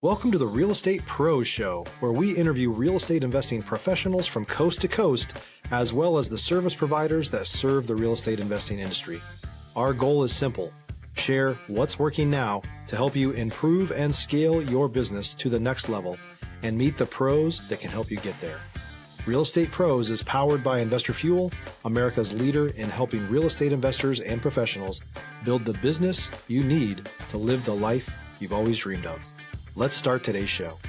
Welcome to the Real Estate Pros Show, where we interview real estate investing professionals from coast to coast, as well as the service providers that serve the real estate investing industry. Our goal is simple: share what's working now to help you improve and scale your business to the next level and meet the pros that can help you get there. Real Estate Pros is powered by Investor Fuel, America's leader in helping real estate investors and professionals build the business you need to live the life you've always dreamed of. Let's start today's show.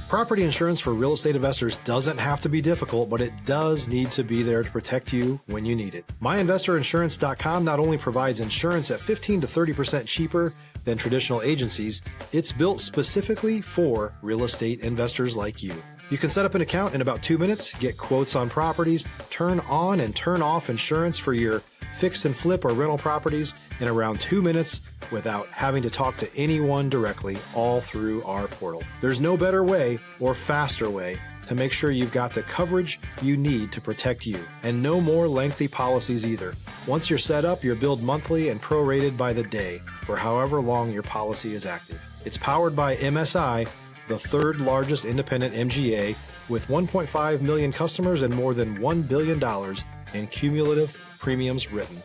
Property insurance for real estate investors doesn't have to be difficult, but it does need to be there to protect you when you need it. MyInvestorInsurance.com not only provides insurance at 15 to 30% cheaper than traditional agencies, it's built specifically for real estate investors like you. You can set up an account in about 2 minutes, get quotes on properties, turn on and turn off insurance for your fix and flip or rental properties in around 2 minutes without having to talk to anyone directly, all through our portal. There's no better way or faster way to make sure you've got the coverage you need to protect you, and no more lengthy policies either. Once you're set up, you're billed monthly and prorated by the day for however long your policy is active. It's powered by MSI, the third largest independent MGA, with 1.5 million customers and more than $1 billion in cumulative premiums written.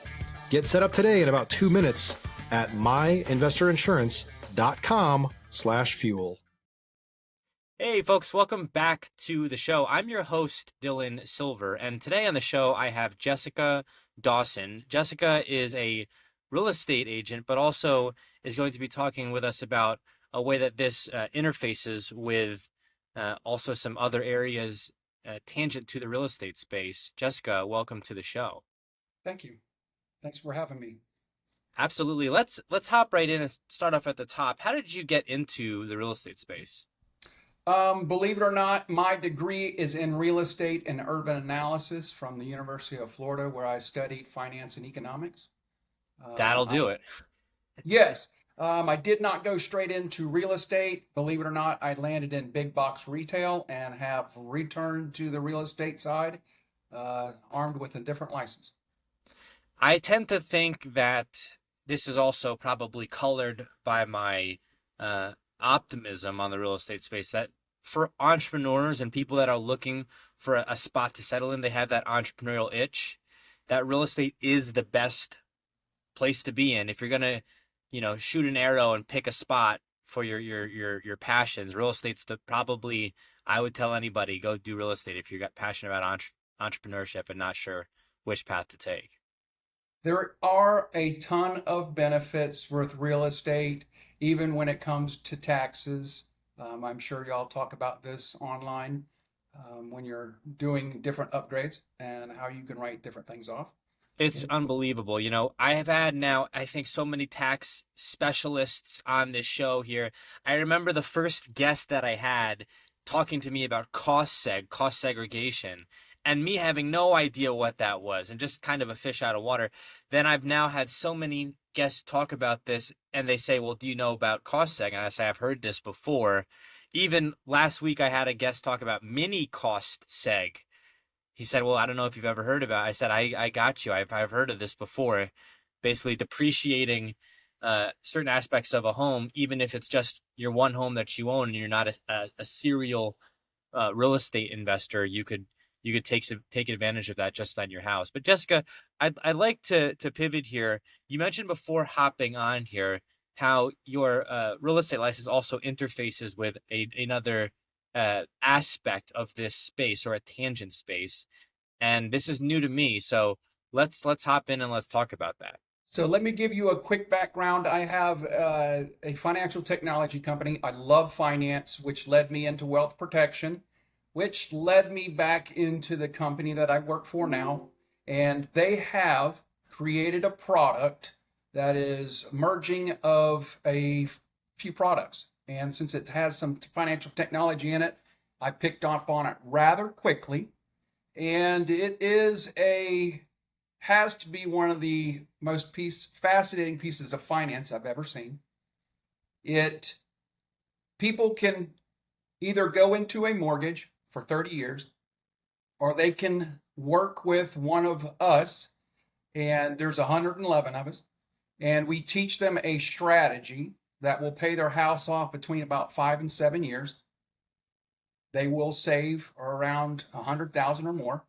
Get set up today in about 2 minutes at myinvestorinsurance.com/fuel. Hey folks, welcome back to the show. I'm your host, Dylan Silver, and today on the show I have Jessica Dawson. Jessica is a real estate agent, but also is going to be talking with us about a way that this interfaces with also some other areas tangent to the real estate space. Jessica, welcome to the show. Thank you. Thanks for having me. Absolutely. Let's hop right in and start off at the top. How did you get into the real estate space? Believe it or not, my degree is in real estate and urban analysis from the University of Florida, where I studied finance and economics. That'll do it. Yes. I did not go straight into real estate. Believe it or not, I landed in big box retail and have returned to the real estate side, armed with a different license. I tend to think that this is also probably colored by my optimism on the real estate space, that for entrepreneurs and people that are looking for a spot to settle in, they have that entrepreneurial itch, that real estate is the best place to be in. If you're going to, shoot an arrow and pick a spot for your passions, real estate's probably, I would tell anybody, go do real estate if you're passionate about entrepreneurship and not sure which path to take. There are a ton of benefits with real estate, even when it comes to taxes. I'm sure y'all talk about this online when you're doing different upgrades and how you can write different things off. It's unbelievable. I have had now, I think, so many tax specialists on this show here. I remember the first guest that I had talking to me about cost segregation, and me having no idea what that was and just kind of a fish out of water. Then I've now had so many guests talk about this, and they say, well, do you know about cost seg? And I say, I've heard this before. Even last week, I had a guest talk about mini cost seg. He said, well, I don't know if you've ever heard about it. I said, I got you. I've heard of this before. Basically depreciating certain aspects of a home, even if it's just your one home that you own and you're not a serial real estate investor, you could take advantage of that just on your house. But Jessica, I'd like to pivot here. You mentioned before hopping on here how your real estate license also interfaces with another aspect of this space, or a tangent space. And this is new to me. So let's hop in and let's talk about that. So let me give you a quick background. I have a financial technology company. I love finance, which led me into wealth protection, which led me back into the company that I work for now. And they have created a product that is merging of a few products. And since it has some financial technology in it, I picked up on it rather quickly. And it has to be one of the most fascinating pieces of finance I've ever seen. People can either go into a mortgage for 30 years, or they can work with one of us, and there's 111 of us, and we teach them a strategy that will pay their house off between about 5 and 7 years. They will save around 100,000 or more.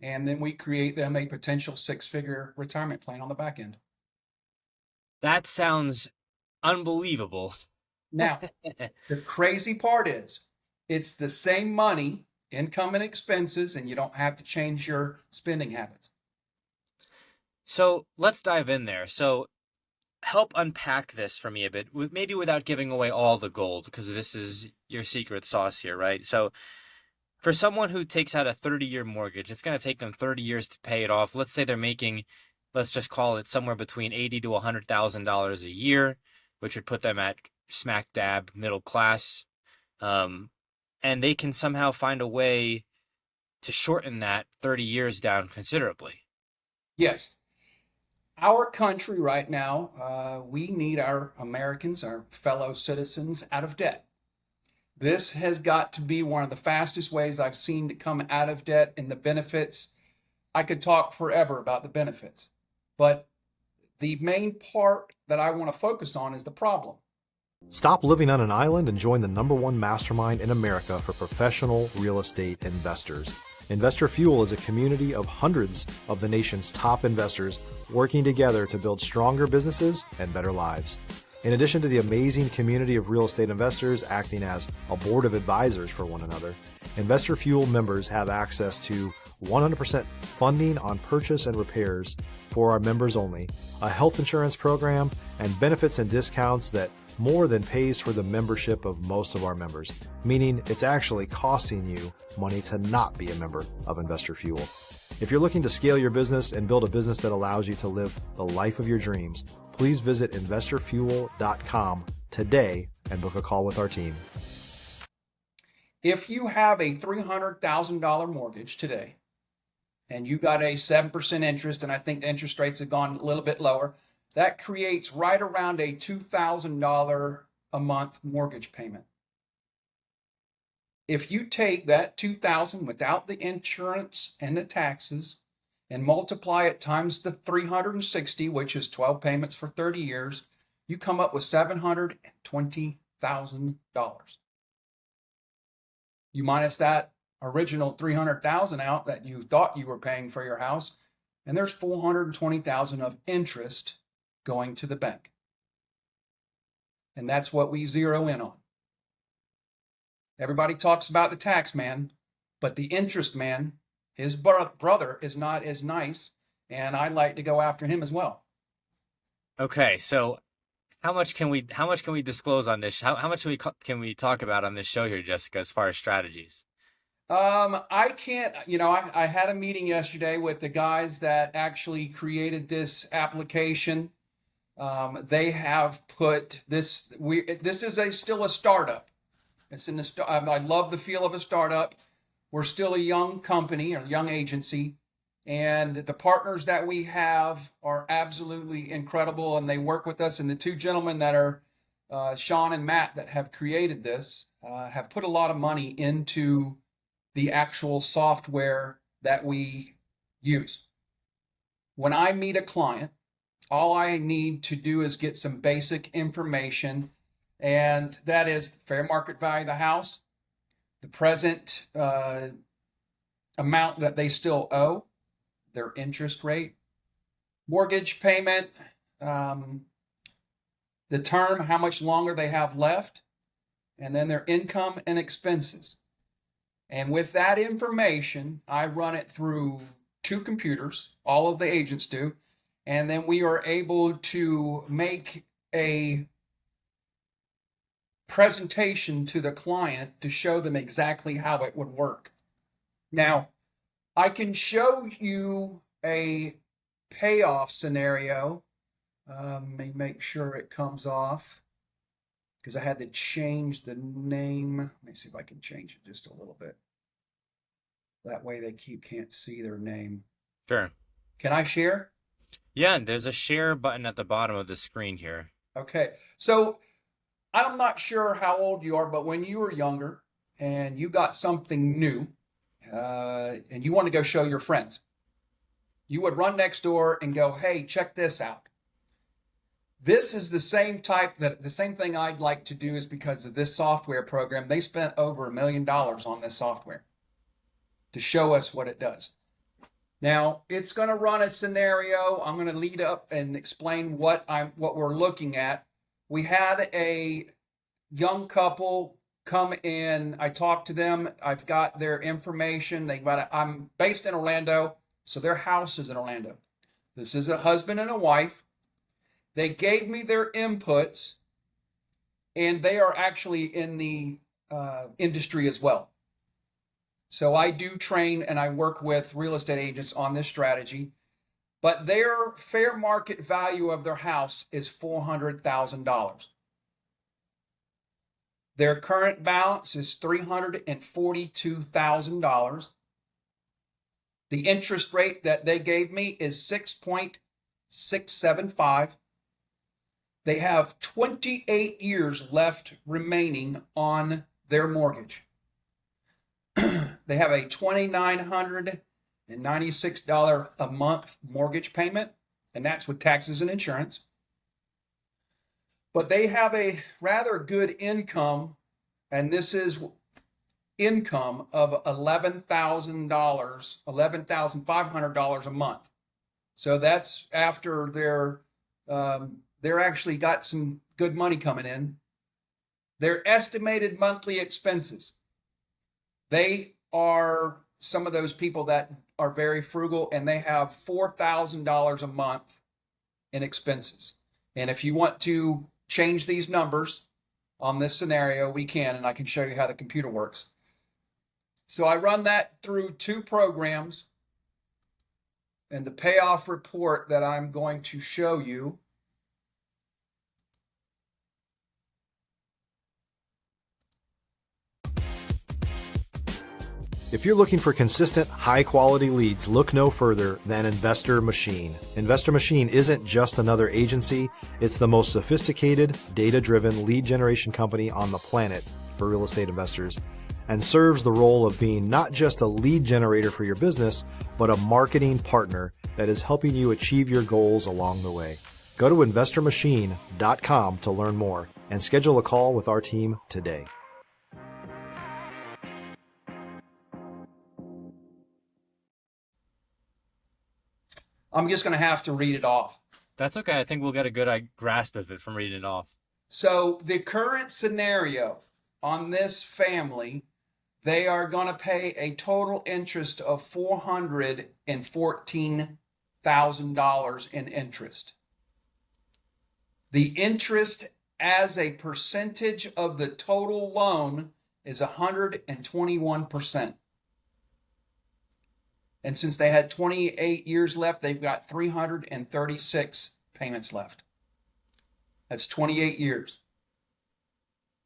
And then we create them a potential 6-figure retirement plan on the back end. That sounds unbelievable. Now, the crazy part is it's the same money, income and expenses, and you don't have to change your spending habits. So let's dive in there. So help unpack this for me a bit, maybe without giving away all the gold, because this is your secret sauce here, right? So for someone who takes out a 30-year mortgage, it's going to take them 30 years to pay it off. Let's say they're making, let's just call it somewhere between $80,000 to $100,000 a year, which would put them at smack dab middle class. And they can somehow find a way to shorten that 30 years down considerably. Yes. Our country right now, we need our Americans, our fellow citizens, out of debt. This has got to be one of the fastest ways I've seen to come out of debt, and the benefits. I could talk forever about the benefits, but the main part that I want to focus on is the problem. Stop living on an island and join the #1 mastermind in America for professional real estate investors. Investor Fuel is a community of hundreds of the nation's top investors working together to build stronger businesses and better lives. In addition to the amazing community of real estate investors acting as a board of advisors for one another, Investor Fuel members have access to 100% funding on purchase and repairs for our members only, a health insurance program, and benefits and discounts that more than pays for the membership of most of our members, meaning it's actually costing you money to not be a member of Investor Fuel. If you're looking to scale your business and build a business that allows you to live the life of your dreams, please visit investorfuel.com today and book a call with our team. If you have a $300,000 mortgage today and you got a 7% interest, and I think the interest rates have gone a little bit lower, that creates right around a $2,000 a month mortgage payment. If you take that $2,000 without the insurance and the taxes and multiply it times the 360, which is 12 payments for 30 years, you come up with $720,000. You minus that original $300,000 out that you thought you were paying for your house, and there's $420,000 of interest going to the bank. And that's what we zero in on. Everybody talks about the tax man, but the interest man, his brother, is not as nice, and I like to go after him as well. Okay, so how much can we disclose on this? How much can we talk about on this show here, Jessica, as far as strategies? I can't, I had a meeting yesterday with the guys that actually created this application. They have put this. This is still a startup. It's I love the feel of a startup. We're still a young company or young agency, and the partners that we have are absolutely incredible, and they work with us. And the two gentlemen that are Sean and Matt that have created this have put a lot of money into the actual software that we use. When I meet a client, all I need to do is get some basic information, and that is the fair market value of the house, the present amount that they still owe, their interest rate, mortgage payment, the term, how much longer they have left, and then their income and expenses. And with that information, I run it through two computers, all of the agents do, and then we are able to make a presentation to the client to show them exactly how it would work. Now, I can show you a payoff scenario. Let me make sure it comes off because I had to change the name. Let me see if I can change it just a little bit. That way they can't see their name. Sure. Can I share? Yeah, there's a share button at the bottom of the screen here. Okay. So I'm not sure how old you are, but when you were younger and you got something new and you want to go show your friends, you would run next door and go, hey, check this out. This is the same thing I'd like to do is because of this software program. They spent over $1 million on this software to show us what it does. Now, it's going to run a scenario. I'm going to lead up and explain what we're looking at. We had a young couple come in. I talked to them. I've got their information. I'm based in Orlando, so their house is in Orlando. This is a husband and a wife. They gave me their inputs, and they are actually in the industry as well. So I do train and I work with real estate agents on this strategy, but their fair market value of their house is $400,000. Their current balance is $342,000. The interest rate that they gave me is 6.675. They have 28 years left remaining on their mortgage. They have a $2,996 a month mortgage payment, and that's with taxes and insurance. But they have a rather good income, and this is income of $11,500 a month. So that's after they're actually got some good money coming in. Their estimated monthly expenses. They are some of those people that are very frugal, and they have $4,000 a month in expenses. And if you want to change these numbers on this scenario, we can, and I can show you how the computer works. So I run that through 2 programs, and the payoff report that I'm going to show you If you're looking for consistent, high-quality leads, look no further than Investor Machine. Investor Machine isn't just another agency, it's the most sophisticated, data-driven lead generation company on the planet for real estate investors, and serves the role of being not just a lead generator for your business, but a marketing partner that is helping you achieve your goals along the way. Go to investormachine.com to learn more and schedule a call with our team today. I'm just going to have to read it off. That's okay. I think we'll get a good grasp of it from reading it off. So the current scenario on this family, they are going to pay a total interest of $414,000 in interest. The interest as a percentage of the total loan is 121%. And since they had 28 years left, they've got 336 payments left. That's 28 years.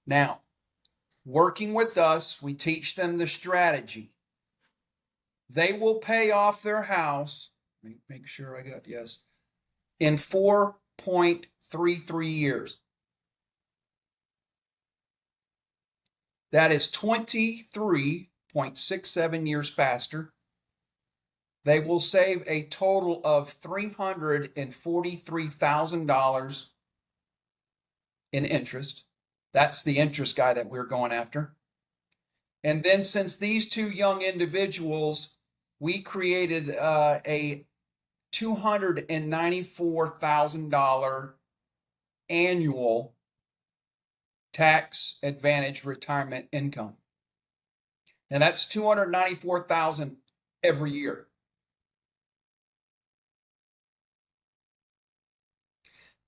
Now, working with us, we teach them the strategy. They will pay off their house, make sure I got yes, in 4.33 years. That is 23.67 years faster. They will save a total of $343,000 in interest. That's the interest guy that we're going after. And then since these 2 young individuals, we created a $294,000 annual tax advantage retirement income. And that's $294,000 every year.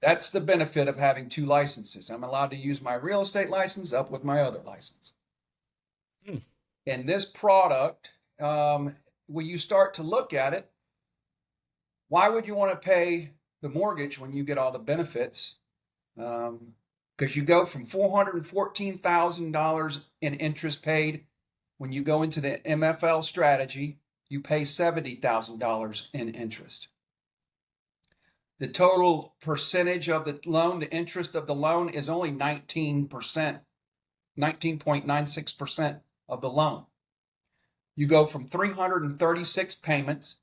That's the benefit of having 2 licenses. I'm allowed to use my real estate license up with my other license. And this product, when you start to look at it, why would you want to pay the mortgage when you get all the benefits? Because you go from $414,000 in interest paid. When you go into the MFL strategy, you pay $70,000 in interest. The total percentage of the loan, the interest of the loan is only 19%, 19.96% of the loan. You go from 336 payments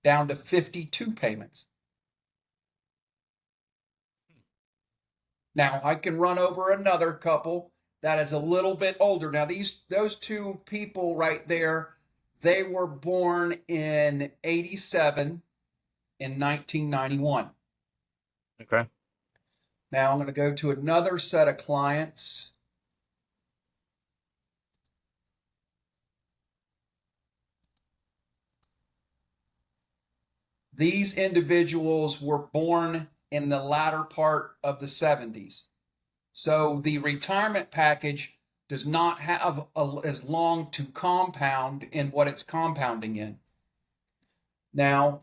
down to 52 payments. Now I can run over another couple that is a little bit older. Now those two people right there, they were born in 87 and 1991. Okay. Now I'm going to go to another set of clients. These individuals were born in the latter part of the 70s. So the retirement package does not have as long to compound in what it's compounding in. Now,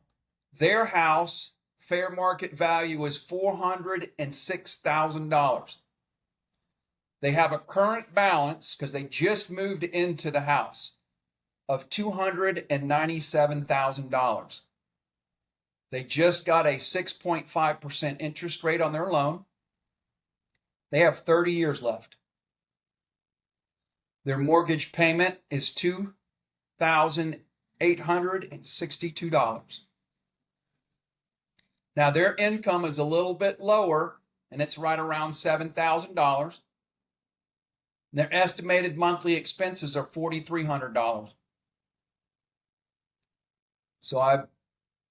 their house fair market value is $406,000. They have a current balance, because they just moved into the house, of $297,000. They just got a 6.5% interest rate on their loan. They have 30 years left. Their mortgage payment is $2,862. Now, their income is a little bit lower, and it's right around $7,000. Their estimated monthly expenses are $4,300. So I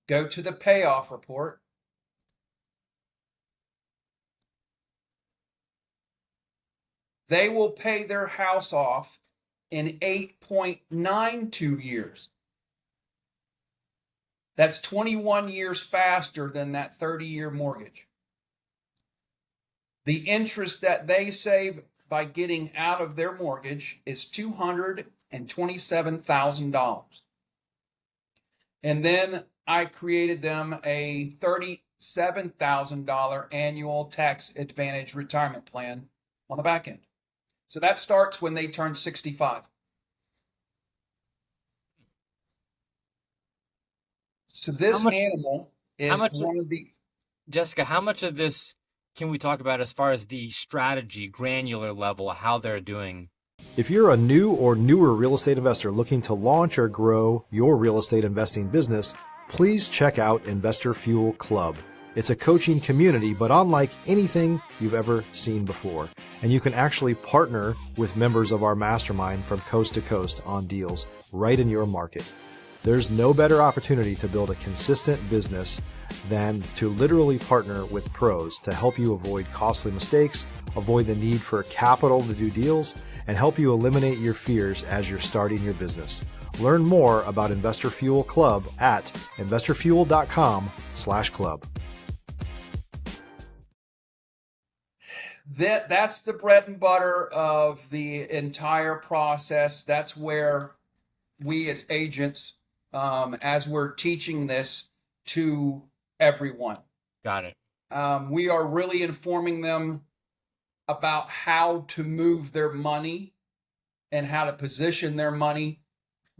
go to the payoff report. They will pay their house off in 8.92 years. That's 21 years faster than that 30-year mortgage. The interest that they save by getting out of their mortgage is $227,000. And then I created them a $37,000 annual tax advantage retirement plan on the back end. So that starts when they turn 65. So this animal is one of the... Jessica, how much of this can we talk about as far as the strategy, granular level, how they're doing? If you're a new or newer real estate investor looking to launch or grow your real estate investing business, please check out Investor Fuel Club. It's a coaching community, but unlike anything you've ever seen before. And you can actually partner with members of our mastermind from coast to coast on deals right in your market. There's no better opportunity to build a consistent business than to literally partner with pros to help you avoid costly mistakes, avoid the need for capital to do deals, and help you eliminate your fears as you're starting your business. Learn more about Investor Fuel Club at investorfuel.com/club. That's the bread and butter of the entire process. That's where we as agents, as we're teaching this to everyone. Got it. We are really informing them about how to move their money and how to position their money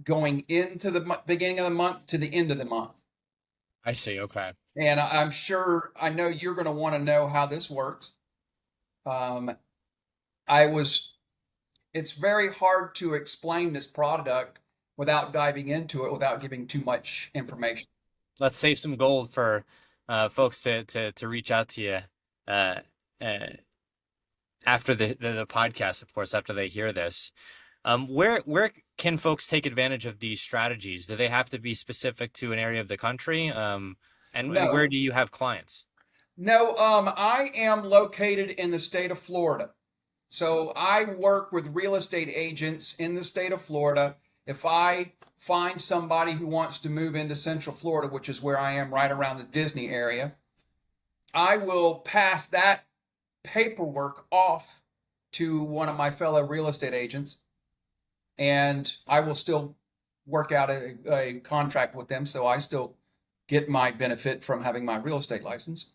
going into the beginning of the month to the end of the month. I see. Okay. And I know you're going to want to know how this works. It's very hard to explain this product without diving into it, without giving too much information. Let's save some gold for folks to reach out to you after the podcast, of course, after they hear this. Where can folks take advantage of these strategies? Do they have to be specific to an area of the country? And where do you have clients? No, I am located in the state of Florida. So I work with real estate agents in the state of Florida. If I find somebody who wants to move into Central Florida, which is where I am right around the Disney area, I will pass that paperwork off to one of my fellow real estate agents, and I will still work out a contract with them, so I still get my benefit from having my real estate license.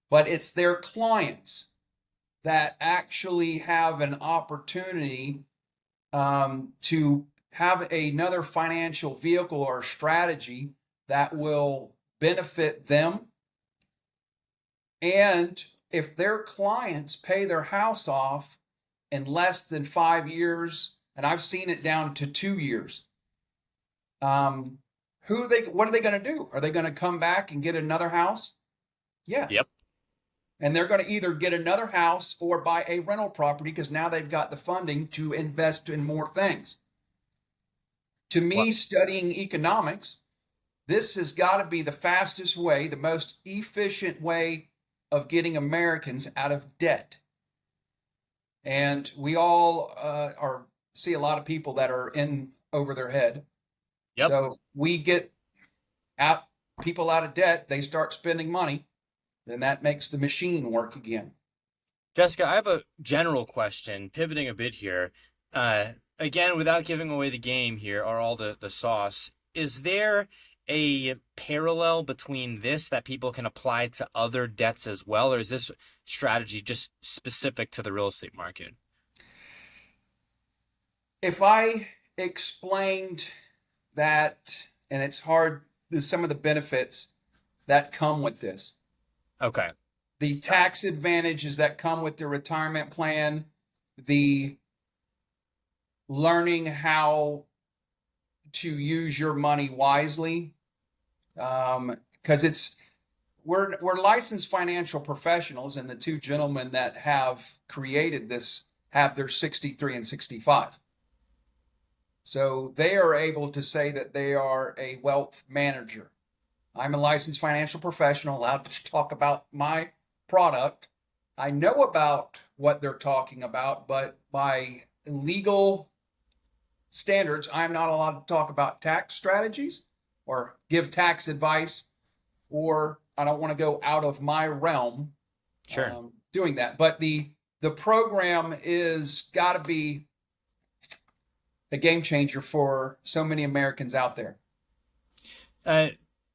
But it's their clients that actually have an opportunity to have another financial vehicle or strategy that will benefit them. And if their clients pay their house off in less than 5 years, and I've seen it down to 2 years, what are they going to do? Are they going to come back and get another house? Yeah. Yep. And they're going to either get another house or buy a rental property because now they've got the funding to invest in more things. To me, studying economics, this has got to be the fastest way, the most efficient way of getting Americans out of debt. And we all see a lot of people that are in over their head. Yep. So we get people out of debt, they start spending money, then that makes the machine work again. Jessica, I have a general question, pivoting a bit here. Again, without giving away the game here or all the sauce, is there a parallel between this that people can apply to other debts as well, or is this strategy just specific to the real estate market? If I explained that, and it's hard, some of the benefits that come with this. Okay. The tax advantages that come with the retirement plan, the learning how to use your money wisely, because we're licensed financial professionals, and the two gentlemen that have created this have their 63 and 65. So they are able to say that they are a wealth manager. I'm a licensed financial professional, allowed to talk about my product. I know about what they're talking about, but by legal standards, I'm not allowed to talk about tax strategies or give tax advice, or I don't want to go out of my realm doing that. But the program is got to be a game changer for so many Americans out there.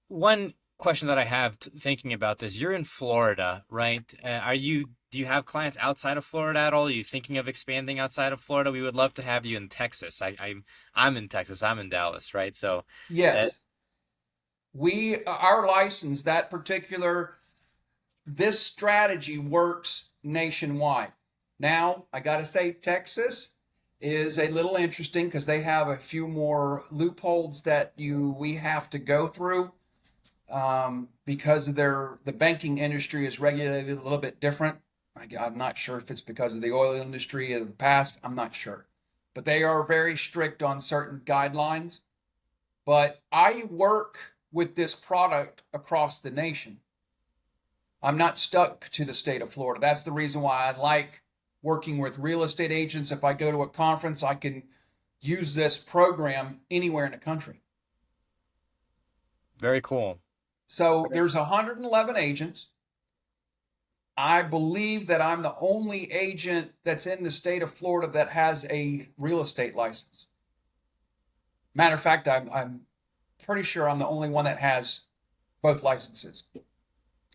One question that I have thinking about this, you're in Florida, right? Do you have clients outside of Florida at all? Are you thinking of expanding outside of Florida? We would love to have you in Texas. I'm in Texas. I'm in Dallas, right? So yes, our license, this strategy works nationwide. Now, I got to say, Texas is a little interesting because they have a few more loopholes that we have to go through because of the banking industry is regulated a little bit different. I'm not sure if it's because of the oil industry of the past. I'm not sure. But they are very strict on certain guidelines. But I work with this product across the nation. I'm not stuck to the state of Florida. That's the reason why I like working with real estate agents. If I go to a conference, I can use this program anywhere in the country. Very cool. So there's 111 agents. I believe that I'm the only agent that's in the state of Florida that has a real estate license. Matter of fact, I'm pretty sure I'm the only one that has both licenses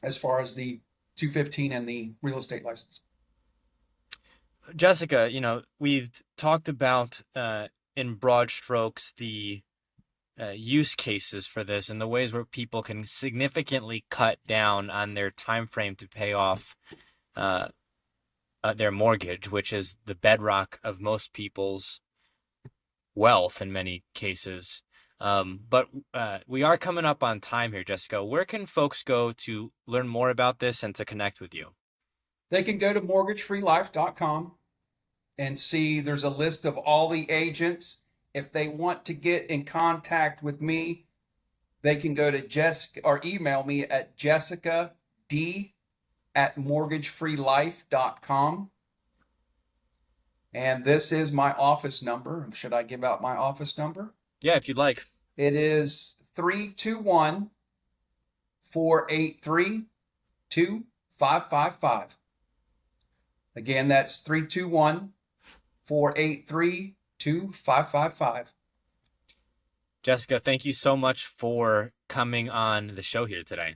as far as the 215 and the real estate license. Jessica, we've talked about in broad strokes the use cases for this and the ways where people can significantly cut down on their time frame to pay off their mortgage, which is the bedrock of most people's wealth in many cases. But we are coming up on time here, Jessica. Where can folks go to learn more about this and to connect with you? They can go to mortgagefreelife.com and see there's a list of all the agents. If they want to get in contact with me, they can go to Jessica or email me at jessicad@mortgagefreelife.com. And this is my office number. Should I give out my office number? Yeah, if you'd like. It is 321-483-2555. Again, that's 321-483-2555. Jessica, thank you so much for coming on the show here today.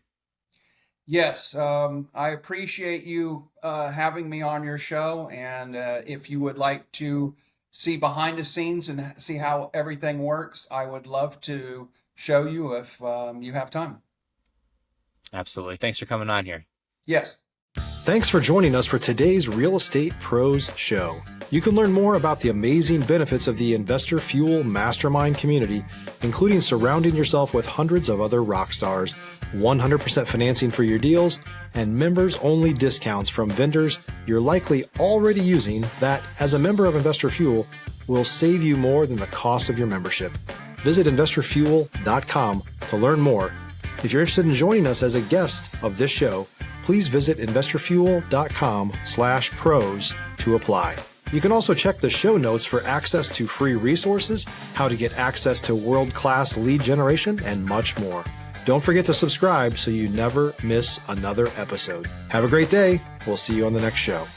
Yes, I appreciate you having me on your show. And if you would like to see behind the scenes and see how everything works, I would love to show you if you have time. Absolutely. Thanks for coming on here. Yes. Thanks for joining us for today's Real Estate Pros Show. You can learn more about the amazing benefits of the Investor Fuel Mastermind community, including surrounding yourself with hundreds of other rock stars, 100% financing for your deals, and members-only discounts from vendors you're likely already using that, as a member of Investor Fuel, will save you more than the cost of your membership. Visit investorfuel.com to learn more. If you're interested in joining us as a guest of this show, please visit investorfuel.com/pros to apply. You can also check the show notes for access to free resources, how to get access to world-class lead generation, and much more. Don't forget to subscribe so you never miss another episode. Have a great day. We'll see you on the next show.